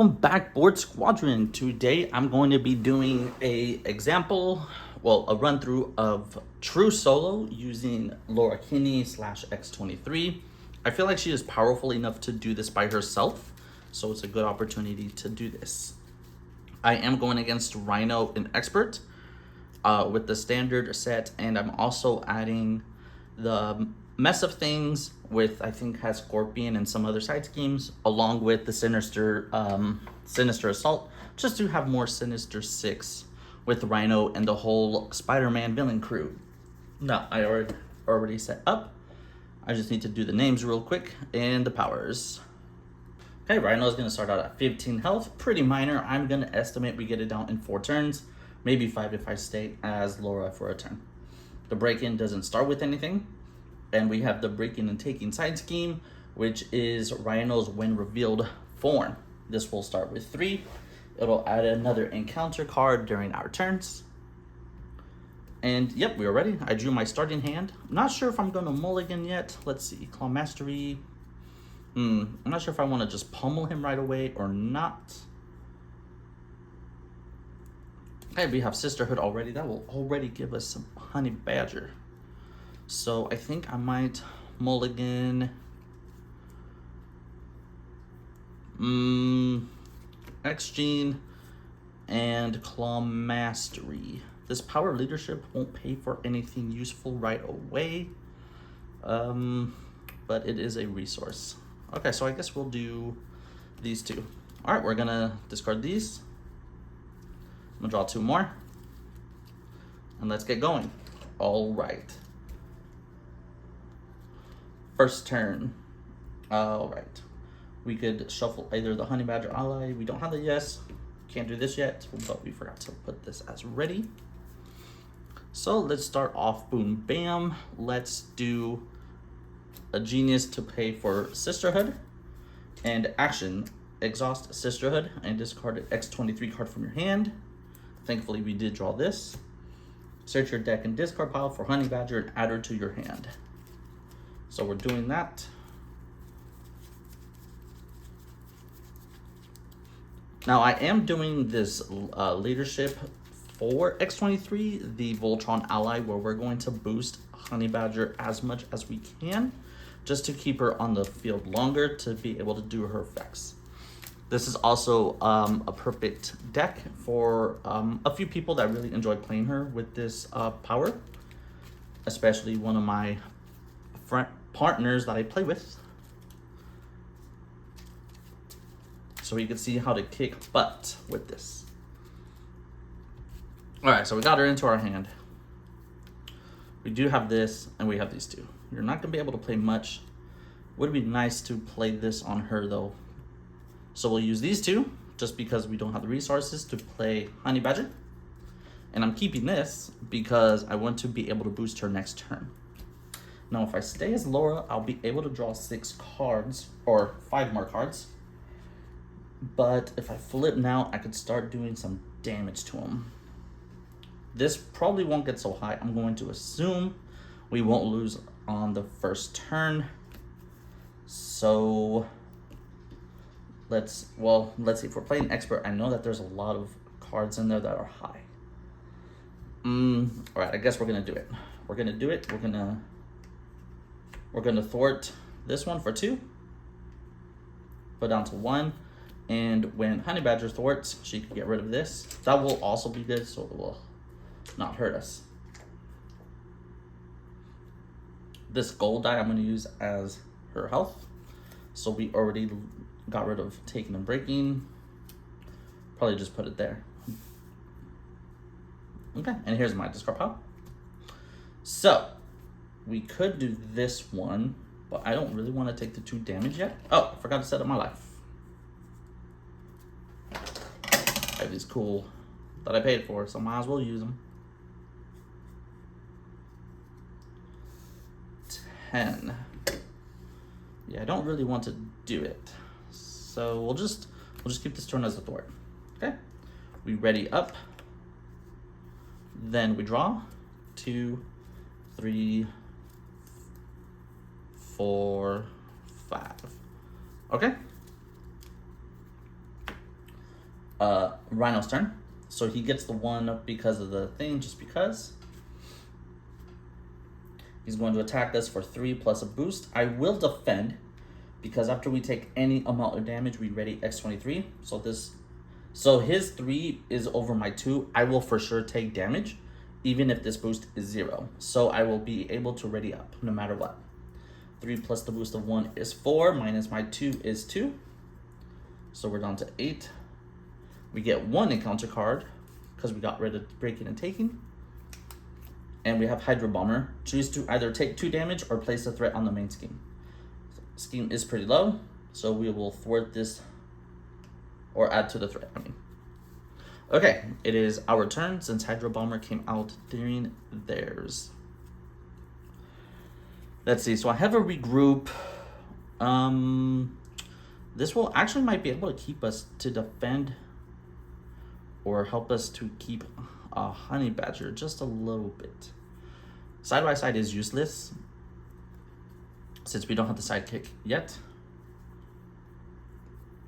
welcome back, Board Squadron. Today I'm going to be doing a run through of True Solo using Laura Kinney slash X-23. I feel like she is powerful enough to do this by herself, so it's a good opportunity to do this. I am going against Rhino and Expert with the standard set, and I'm also adding the Mess of Things with, I think, has Scorpion and some other side schemes, along with the Sinister Assault, just to have more Sinister 6 with Rhino and the whole Spider-Man villain crew. Now, I already set up. I just need to do the names real quick and the powers. Okay, Rhino's going to start out at 15 health, pretty minor. I'm going to estimate we get it down in 4 turns, maybe 5 if I stay as Laura for a turn. The break-in doesn't start with anything. And we have the breaking and taking side scheme, which is Rhino's when revealed form. This will start with 3. It'll add another encounter card during our turns. And yep, we are ready. I drew my starting hand. I'm not sure if I'm going to mulligan yet. Let's see. Claw Mastery. I'm not sure if I want to just pummel him right away or not. Okay, we have Sisterhood already. That will already give us some Honey Badger. So I think I might mulligan X-Gene and Claw Mastery. This Power Leadership won't pay for anything useful right away, but it is a resource. Okay, so I guess we'll do these 2. All right, we're gonna discard these. I'm gonna draw 2 more, and let's get going. All right. First turn. All right. We could shuffle either the Honey Badger Ally. We don't have the yes. Can't do this yet, but we forgot to put this as ready. So let's start off. Boom, bam. Let's do a Genius to pay for Sisterhood. And action. Exhaust Sisterhood and discard an X-23 card from your hand. Thankfully, we did draw this. Search your deck and discard pile for Honey Badger and add her to your hand. So we're doing that. Now I am doing this leadership for X-23, the Voltron Ally, where we're going to boost Honey Badger as much as we can, just to keep her on the field longer to be able to do her effects. This is also a perfect deck for a few people that really enjoy playing her with this power, especially one of my partners that I play with, so you can see how to kick butt with this. All right, so we got her into our hand. We do have this, and we have these 2. You're not gonna be able to play much. Would be nice to play this on her though, so we'll use these 2 just because we don't have the resources to play Honey Badger, and I'm keeping this because I want to be able to boost her next turn. Now, if I stay as Laura, I'll be able to draw 6 cards, or 5 more cards. But if I flip now, I could start doing some damage to him. This probably won't get so high. I'm going to assume we won't lose on the first turn. So let's see. If we're playing Expert, I know that there's a lot of cards in there that are high. All right, I guess we're gonna do it. We're gonna thwart this one for 2. Put down to 1. And when Honey Badger thwarts, she can get rid of this. That will also be good, so it will not hurt us. This gold die I'm gonna use as her health. So we already got rid of taking and breaking. Probably just put it there. Okay, and here's my discard pile. So we could do this one, but I don't really want to take the 2 damage yet. Oh, I forgot to set up my life. I have these cool that I paid for, so might as well use them. 10. Yeah, I don't really want to do it, so we'll just keep this turn as a thwart. Okay, we ready up. Then we draw 2, 3, 4, 5. Okay. Rhino's turn. So he gets the 1 because of the thing, just because. He's going to attack us for 3 plus a boost. I will defend, because after we take any amount of damage, we ready X-23. So his 3 is over my 2. I will for sure take damage, even if this boost is 0. So I will be able to ready up no matter what. 3 plus the boost of 1 is 4, minus my 2 is 2. So we're down to 8. We get 1 encounter card, because we got rid of breaking and taking. And we have Hydro Bomber. Choose to either take 2 damage or place a threat on the main scheme. Scheme is pretty low, so we will thwart this or add to the threat. Okay, it is our turn since Hydro Bomber came out during theirs. Let's see, so I have a regroup. This will actually might be able to keep us to defend or help us to keep a Honey Badger just a little bit. Side by side is useless since we don't have the sidekick yet.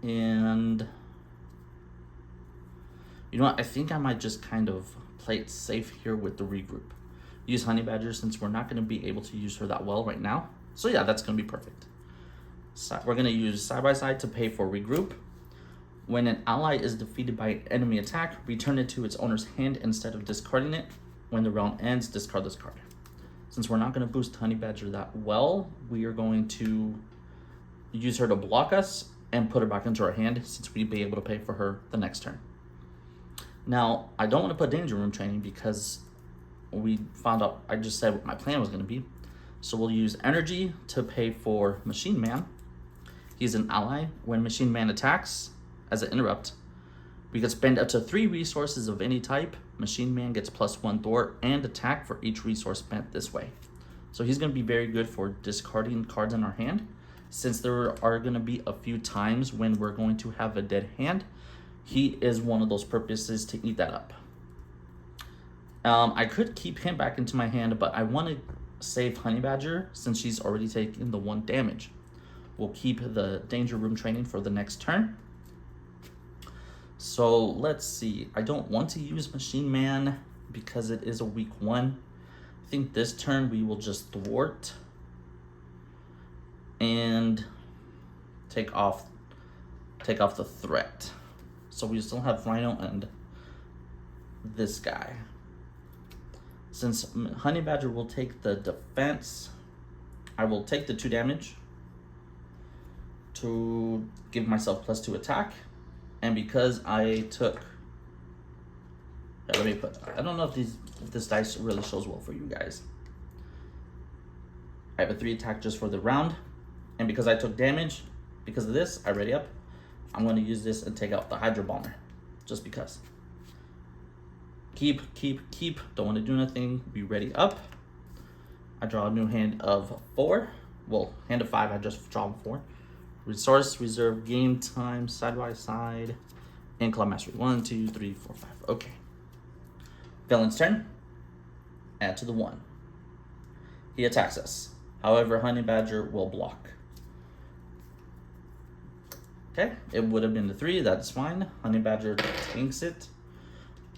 And you know what? I think I might just kind of play it safe here with the regroup. Use Honey Badger since we're not going to be able to use her that well right now. So yeah, that's going to be perfect. So we're going to use side by side to pay for regroup. When an ally is defeated by an enemy attack, return it to its owner's hand instead of discarding it. When the round ends, discard this card. Since we're not going to boost Honey Badger that well, we are going to use her to block us and put her back into our hand since we'd be able to pay for her the next turn. Now, I don't want to put Danger Room Training because we found out, I just said what my plan was going to be. So we'll use Energy to pay for Machine Man. He's an ally. When Machine Man attacks, as an interrupt, we could spend up to 3 resources of any type. Machine Man gets +1 thwart and attack for each resource spent this way. So he's going to be very good for discarding cards in our hand. Since there are going to be a few times when we're going to have a dead hand, he is one of those purposes to eat that up. I could keep him back into my hand, but I want to save Honey Badger since she's already taken the 1 damage. We'll keep the Danger Room Training for the next turn. So let's see. I don't want to use Machine Man because it is a weak 1. I think this turn we will just thwart and take off the threat. So we still have Rhino and this guy. Since Honey Badger will take the defense, I will take the 2 damage to give myself +2 attack. And because I took, I don't know if this dice really shows well for you guys. I have a 3 attack just for the round. And because I took damage, because of this, I ready up. I'm going to use this and take out the Hydro Bomber, just because. Keep. Don't want to do nothing. Be ready up. I draw a new hand of 4. Well, hand of 5, I just draw 4. Resource, reserve, game time, side by side, and Claw Mastery. 1, 2, 3, 4, 5. Okay. Villain's turn. Add to the 1. He attacks us. However, Honey Badger will block. Okay, it would have been the 3. That's fine. Honey Badger tanks it.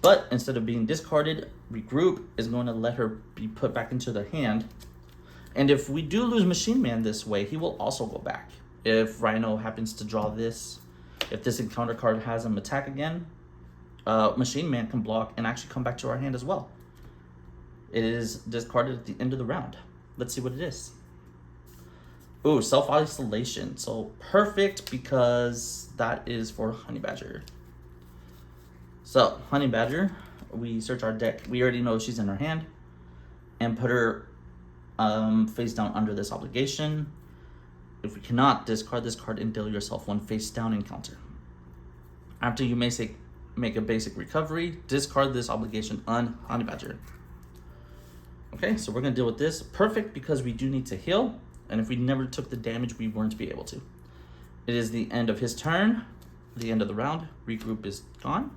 But instead of being discarded, regroup is going to let her be put back into the hand. And if we do lose Machine Man this way, he will also go back. If Rhino happens to draw this, if this encounter card has him attack again, Machine Man can block and actually come back to our hand as well. It is discarded at the end of the round. Let's see what it is. Ooh, self-isolation. So perfect because that is for Honey Badger. So, Honey Badger, we search our deck. We already know she's in our hand. And put her face down under this obligation. If we cannot, discard this card and deal yourself 1 face down encounter. After you make a basic recovery, discard this obligation on Honey Badger. Okay, so we're going to deal with this. Perfect because we do need to heal. And if we never took the damage, we weren't to be able to. It is the end of his turn. The end of the round. Regroup is gone.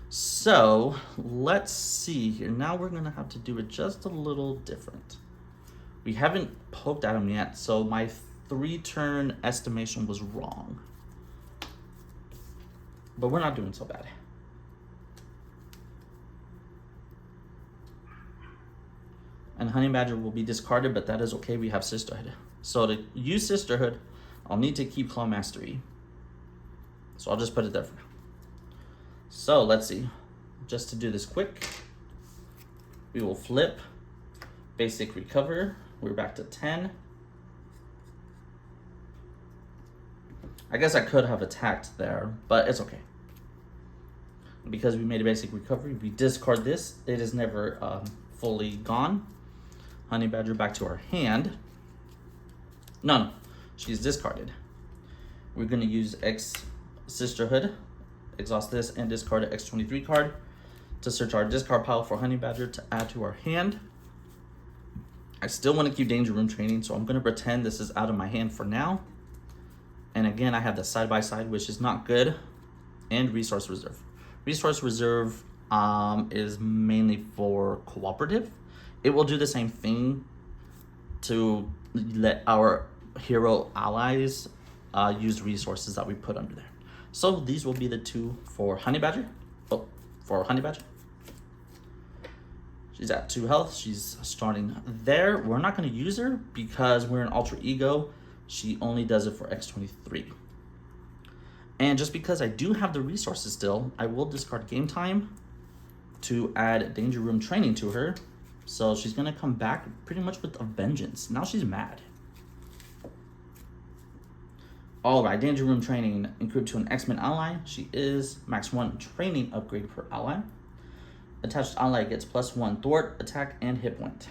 So, let's see here. Now we're going to have to do it just a little different. We haven't poked at him yet, so my 3-turn estimation was wrong. but we're not doing so bad. And Honey Badger will be discarded, but that is okay. We have Sisterhood. So to use Sisterhood, I'll need to keep Claw Mastery. So I'll just put it there for now. So let's see. Just to do this quick, we will flip, basic recover. We're back to 10. I guess I could have attacked there, but it's okay. Because we made a basic recovery, we discard this. It is never fully gone. Honey Badger back to our hand. No, she's discarded. We're gonna use X Sisterhood, exhaust this, and discard an X-23 card to search our discard pile for Honey Badger to add to our hand. I still want to keep Danger Room Training, so I'm gonna pretend this is out of my hand for now. And again, I have the side-by-side, which is not good, and Resource Reserve. Resource Reserve is mainly for cooperative. It will do the same thing to let our hero allies use resources that we put under there. So these will be the two for Honey Badger. Oh, for Honey Badger. She's at 2 health. She's starting there. We're not going to use her because we're an Alter Ego. She only does it for X-23. And just because I do have the resources still, I will discard Game Time to add Danger Room Training to her. So she's going to come back pretty much with a vengeance. Now she's mad. Alright, Danger Room Training equipped to an X-Men ally. She is max 1 training upgrade per ally. Attached ally gets +1 thwart, attack, and hit point.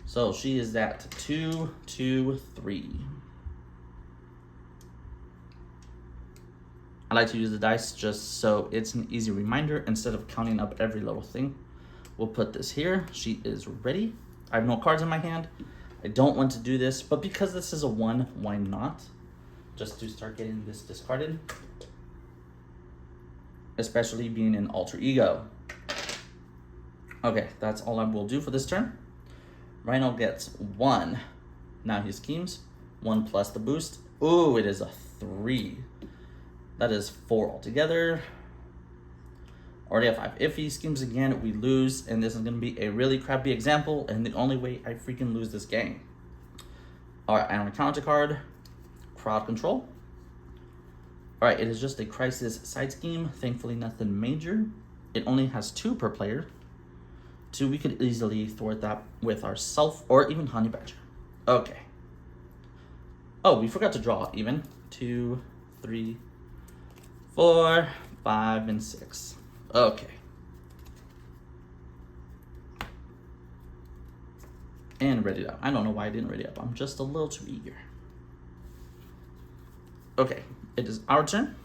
So she is at 2, 2, 3. I like to use the dice just so it's an easy reminder instead of counting up every little thing. We'll put this here. She is ready. I have no cards in my hand. I don't want to do this, but because this is a 1, why not? Just to start getting this discarded. Especially being an Alter Ego. Okay, that's all I will do for this turn. Rhino gets 1. Now he schemes. 1 plus the boost. Ooh, it is a 3. That is 4 altogether. Already have 5. If he schemes again, we lose, and this is going to be a really crappy example, and the only way I freaking lose this game. Alright, I don't counter card. Crowd control. Alright, it is just a crisis side scheme. Thankfully, nothing major. It only has 2 per player. 2, we could easily thwart that with ourself or even Honey Badger. Okay. Oh, we forgot to draw even. 2, 3, 4, 5, and 6. Okay. And ready up. I don't know why I didn't ready up. I'm just a little too eager. Okay, it is our turn.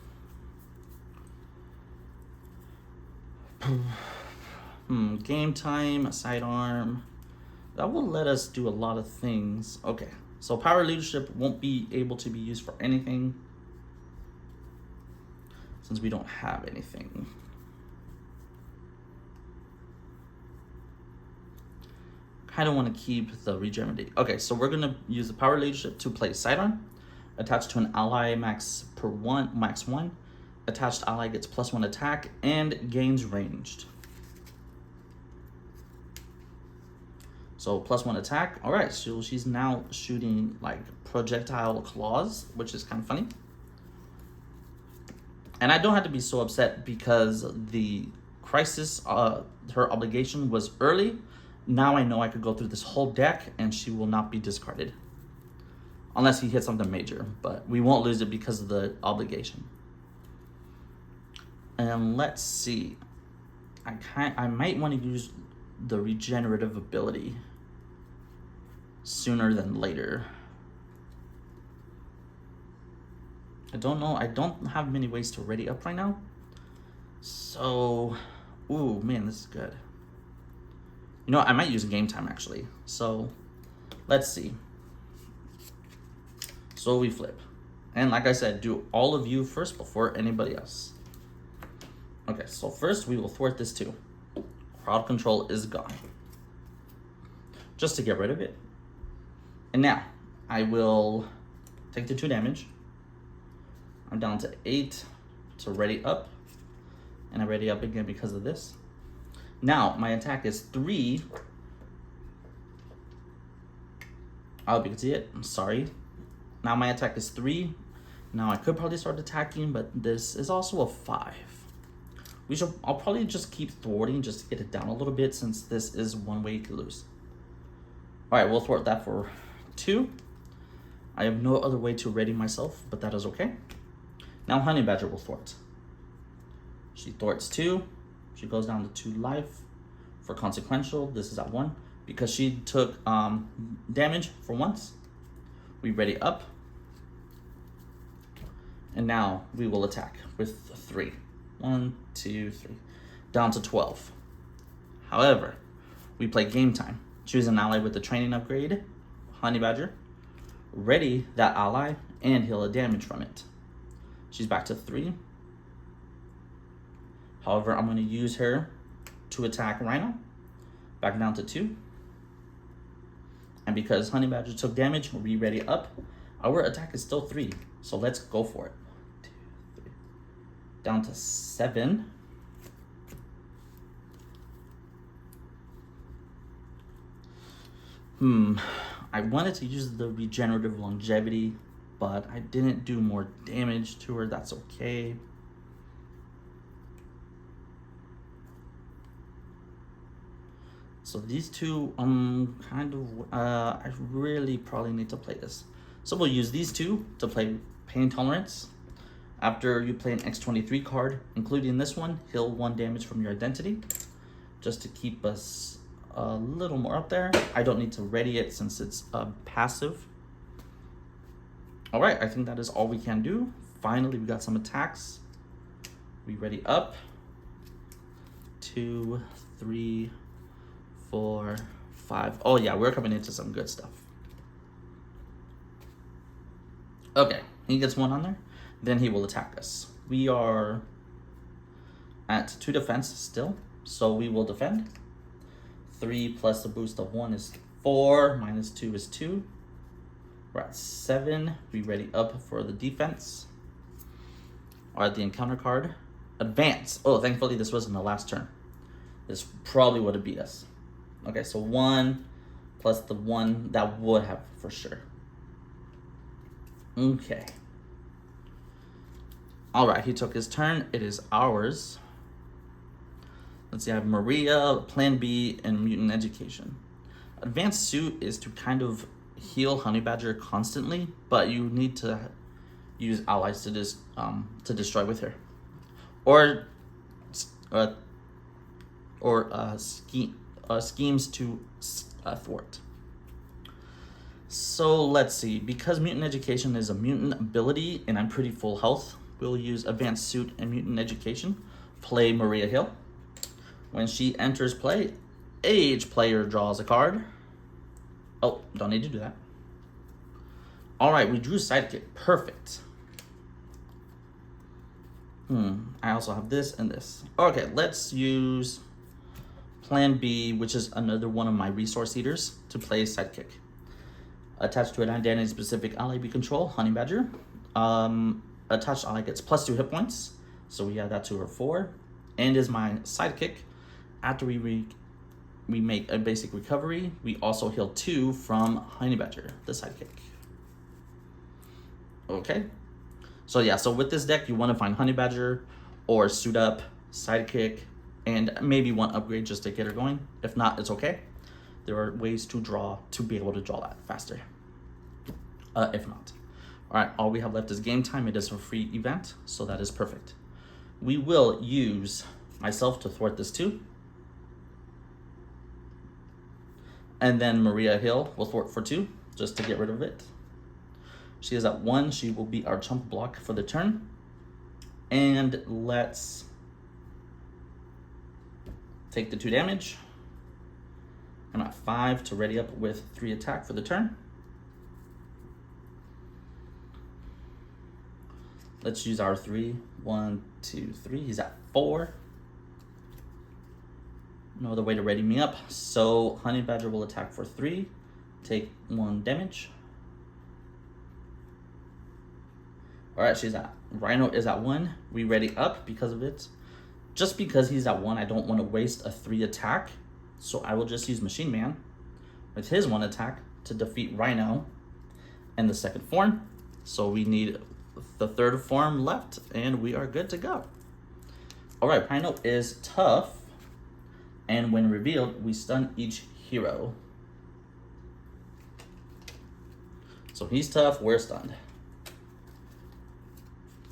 Game time, sidearm. That will let us do a lot of things. Okay, so power leadership won't be able to be used for anything since we don't have anything. Kind of want to keep the regenerate. Okay, so we're gonna use the power leadership to play sidearm. Attached to an ally, max 1. Attached ally gets +1 attack and gains ranged. So +1 attack. All right, so she's now shooting like projectile claws, which is kind of funny. And I don't have to be so upset because the crisis, her obligation was early. Now I know I could go through this whole deck and she will not be discarded. Unless he hits something major, but we won't lose it because of the obligation. And let's see. I might want to use the regenerative ability sooner than later. I don't know. I don't have many ways to ready up right now. So, ooh, man, this is good. You know what? I might use game time actually. So, let's see. So we flip. And like I said, do all of you first before anybody else. Okay, so first we will thwart this too. Crowd control is gone. Just to get rid of it. And now, I will take the 2 damage. I'm down to 8 to ready up. And I ready up again because of this. Now, my attack is 3. I hope you can see it. I'm sorry. Now my attack is 3. Now I could probably start attacking, but this is also a 5. I'll probably just keep thwarting just to get it down a little bit, since this is one way to lose. All right, we'll thwart that for 2. I have no other way to ready myself, but that is okay. Now Honey Badger will thwart. She thwarts 2. She goes down to 2 life. For consequential, this is at 1. Because she took damage for once. We ready up. And now we will attack with 3. 1, 2, 3. Down to 12. However, we play game time. Choose an ally with the training upgrade, Honey Badger. Ready that ally and heal a damage from it. She's back to 3. However, I'm going to use her to attack Rhino. Back down to 2. And because Honey Badger took damage, we ready up. Our attack is still 3. So let's go for it. 1, 2, 3. Down to 7. I wanted to use the regenerative longevity, but I didn't do more damage to her. That's okay. So these two, I really probably need to play this. So we'll use these 2 to play Pain Tolerance. After you play an X-23 card, including this one, heal 1 damage from your identity, just to keep us a little more up there. I don't need to ready it since it's passive. All right, I think that is all we can do. Finally, we got some attacks. We ready up. 2, 3, 4, 5. Oh yeah, we're coming into some good stuff. Okay, he gets 1 on there. Then he will attack us. We are at 2 defense still, so we will defend. 3 plus the boost of 1 is 4, minus 2 is 2. We're at 7. We ready up for the defense. All right, the encounter card. Advance. Oh, thankfully this wasn't the last turn. This probably would have beat us. Okay, so 1 plus the 1, that would have for sure. Okay. All right, he took his turn. It is ours. Let's see, I have Maria, Plan B, and Mutant Education. Advanced Suit is to kind of heal Honey Badger constantly, but you need to use allies to destroy with her, or schemes to thwart. So let's see, because Mutant Education is a mutant ability and I'm pretty full health, we'll use Advanced Suit and Mutant Education. Play Maria Hill. When she enters play, each player draws a card. Oh, don't need to do that. All right, we drew Sidekick. Perfect. I also have this and this. Okay, let's use Plan B, which is another one of my resource eaters, to play Sidekick. Attached to an identity-specific ally we control, Honey Badger. Attached ally gets +2 hit points, so we add that to her 4. And is my Sidekick. After we make a basic recovery, we also heal 2 from Honey Badger, the Sidekick. Okay. So yeah, so with this deck, you want to find Honey Badger or Suit Up, Sidekick, and maybe 1 upgrade just to get her going. If not, it's okay. There are ways to be able to draw that faster. If not. All right, all we have left is game time. It is a free event, so that is perfect. We will use myself to thwart this too. And then Maria Hill will thwart for 2, just to get rid of it. She is at 1. She will be our chump block for the turn. And let's take the 2 damage. I'm at 5 to ready up with 3 attack for the turn. Let's use our 3. 1, 2, 3. He's at 4. No other way to ready me up. So Honey Badger will attack for 3. Take 1 damage. All right, Rhino is at 1. We ready up because of it. Just because he's at 1, I don't want to waste a 3 attack. So I will just use Machine Man with his 1 attack to defeat Rhino and the second form. So we need the third form left and we are good to go. All right, Rhino is tough. And when revealed, we stun each hero. So he's tough, we're stunned.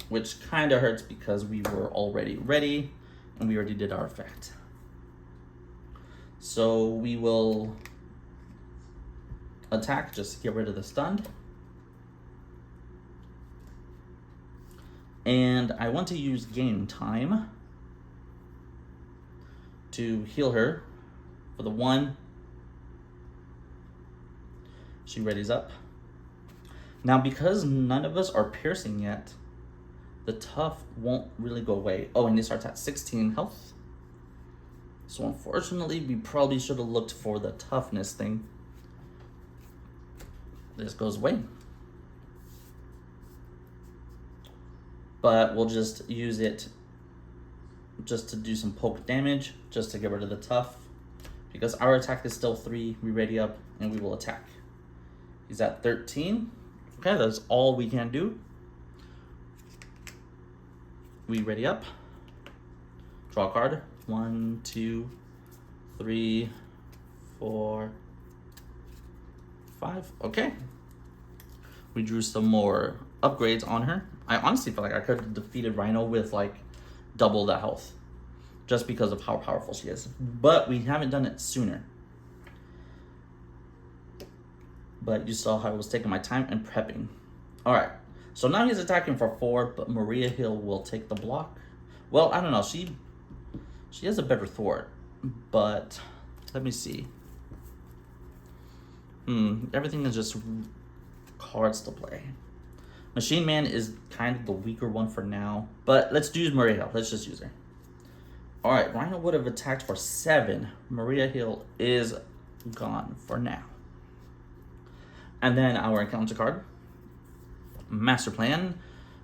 Which kind of hurts because we were already ready and we already did our effect. So we will attack just to get rid of the stunned. And I want to use game time to heal her for the 1. She readies up. Now, because none of us are piercing yet, the tough won't really go away. Oh, and he starts at 16 health. So unfortunately, we probably should have looked for the toughness thing. This goes away. But we'll just use it just to do some poke damage, just to get rid of the tough. Because our attack is still 3, we ready up, and we will attack. He's at 13. Okay, that's all we can do. We ready up. Draw a card. 1, 2, 3, 4, 5. Okay. We drew some more upgrades on her. I honestly feel like I could have defeated Rhino with like double the health, just because of how powerful she is. But we haven't done it sooner. But you saw how I was taking my time and prepping. All right. So now he's attacking for 4, but Maria Hill will take the block. Well, I don't know. She has a better thwart, but let me see. Everything is just cards to play. Machine Man is kind of the weaker one for now, but let's use Maria Hill. Let's just use her. All right, Rhino would have attacked for 7. Maria Hill is gone for now. And then our encounter card. Master Plan.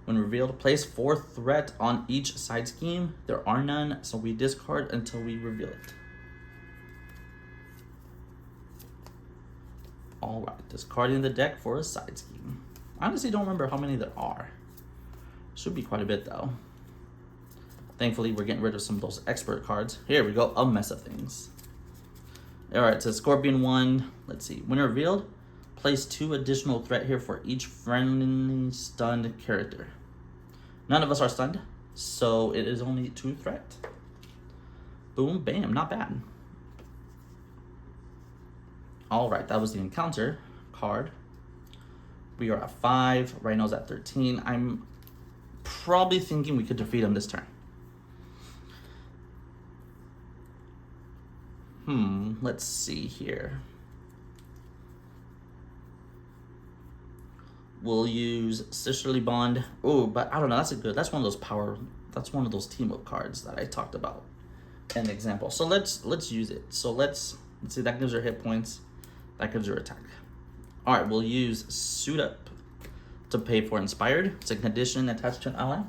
When revealed, place 4 threat on each side scheme. There are none, so we discard until we reveal it. All right, discarding the deck for a side scheme. I honestly don't remember how many there are. Should be quite a bit though. Thankfully, we're getting rid of some of those expert cards. Here we go, a mess of things. All right, so Scorpion 1. Let's see, when revealed, place 2 additional threat here for each friendly stunned character. None of us are stunned, so it is only 2 threat. Boom, bam, not bad. All right, that was the encounter card. We are at 5, Rhino's at 13. I'm probably thinking we could defeat him this turn. Let's see here. We'll use Sisterly Bond. Oh, but I don't know, that's one of those team up cards that I talked about in the example. So let's use it. So let's see, that gives her hit points. That gives her attack. All right, we'll use Suit Up to pay for Inspired. It's a condition attached to an ally.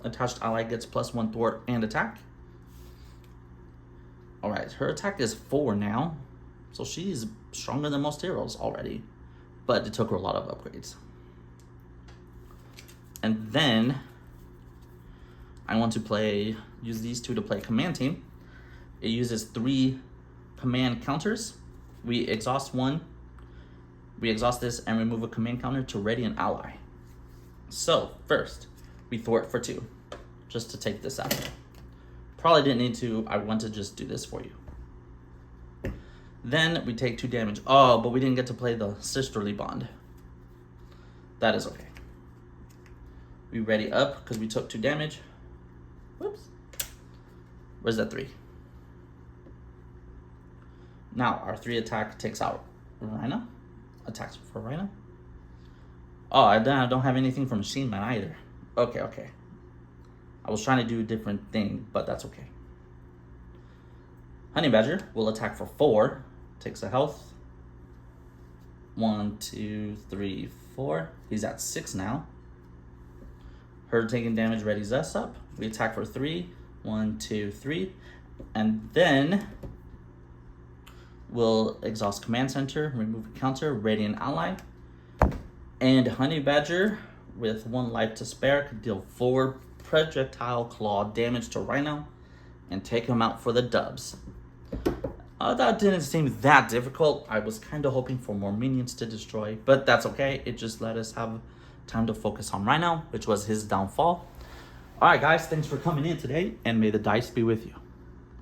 Attached ally gets +1 thwart and attack. All right, her attack is 4 now. So she's stronger than most heroes already. But it took her a lot of upgrades. And then I want to use these 2 to play Command Team. It uses 3 command counters. We exhaust 1. We exhaust this and remove a command counter to ready an ally. So first, we thwart for 2, just to take this out. Probably didn't need to. I want to just do this for you. Then we take 2 damage. Oh, but we didn't get to play the Sisterly Bond. That is okay. We ready up because we took 2 damage. Whoops. Where's that 3? Now our 3 attack takes out Rhino. Attacks for Rhino. Oh, I don't have anything from Machine Man either. Okay. I was trying to do a different thing, but that's okay. Honey Badger will attack for 4. Takes a health. 1, 2, 3, 4. He's at 6 now. Her taking damage readies us up. We attack for 3. 1, 2, 3. And then we'll exhaust Command Center, remove a counter, Radiant Ally. And Honey Badger, with 1 life to spare, could deal 4 projectile claw damage to Rhino and take him out for the dubs. That didn't seem that difficult. I was kind of hoping for more minions to destroy, but that's okay. It just let us have time to focus on Rhino, which was his downfall. Alright guys, thanks for coming in today, and may the dice be with you.